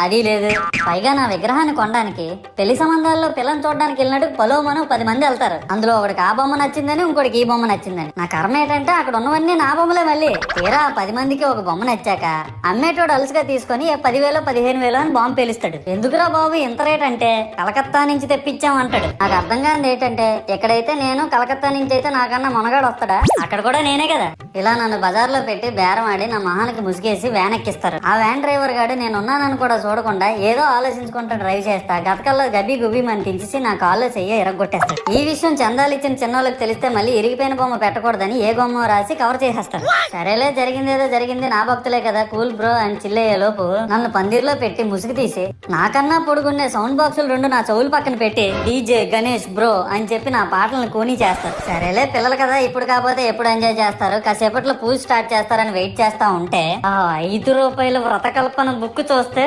అది లేదు. పైగా నా విగ్రహాన్ని కొనడానికి పెళ్లి సంబంధాల్లో పిల్లని చూడడానికి వెళ్ళినట్టు పలోమను 10 మంది వెళ్తారు. అందులో ఒకడికి ఆ బొమ్మ నచ్చిందని, ఇంకోటికి ఈ బొమ్మ నచ్చిందని. నా కర్మ ఏంటంటే అక్కడ ఉన్నవన్నీ నా బొమ్మలే. మళ్ళీ తీరా 10 మందికి ఒక బొమ్మ నచ్చాక అమ్మేటోడు అలుసుగా తీసుకొని 10,000 15,000 అని బాంబు పేలుస్తాడు. ఎందుకురా బాబు ఇంత రేట్ అంటే కలకత్తా నుంచి తెప్పించామంటాడు. నాకు అర్థం కానిది ఏంటంటే ఎక్కడైతే నేను కలకత్తా నుంచి అయితే నాకన్నా మొనగాడు వస్తాడా, అక్కడ కూడా నేనే కదా. ఇలా నన్ను బజార్లో పెట్టి బేరం ఆడి నా మొహానికి ముసుగేసి వ్యాన్ ఎక్కిస్తారు. ఆ వ్యాన్ డ్రైవర్ గాడు నేనున్నానని కూడా చూడకుండా ఏదో ఆలోచించుకుంటూ డ్రైవ్ చేస్తా గతకల్లో గబ్బి గుబ్బి అని తించేసి నా కాల్లో చెయ్యి ఇరగొట్టేస్తాడు. ఈ విషయం చందాలు ఇచ్చిన చిన్నోళ్ళకి తెలిస్తే మళ్ళీ ఇరిగిపోయిన బొమ్మ పెట్టకూడదని ఏ బొమ్మ రాసి కవర్ చేసేస్తాడు. సరేలే జరిగిందేదో జరిగింది, నా భక్తులే కదా కూల్ బ్రో అని చిల్లయ్యే లోపు నన్ను పందిర్లో పెట్టి ముసుగు తీసి నాకన్నా పొడుగున్నే సౌండ్ బాక్సులు 2 నా చెవుల పక్కన పెట్టి డీజే గణేష్ బ్రో అని చెప్పి నా పాటలను కూనీ చేస్తారు. సరేలే పిల్లలు కదా ఇప్పుడు కాకపోతే ఎప్పుడు ఎంజాయ్ చేస్తారు, కాసేపట్లో పూజ స్టార్ట్ చేస్తారని వెయిట్ చేస్తా ఉంటే ఆ 5 రూపాయల వ్రతకల్పన బుక్ చూస్తే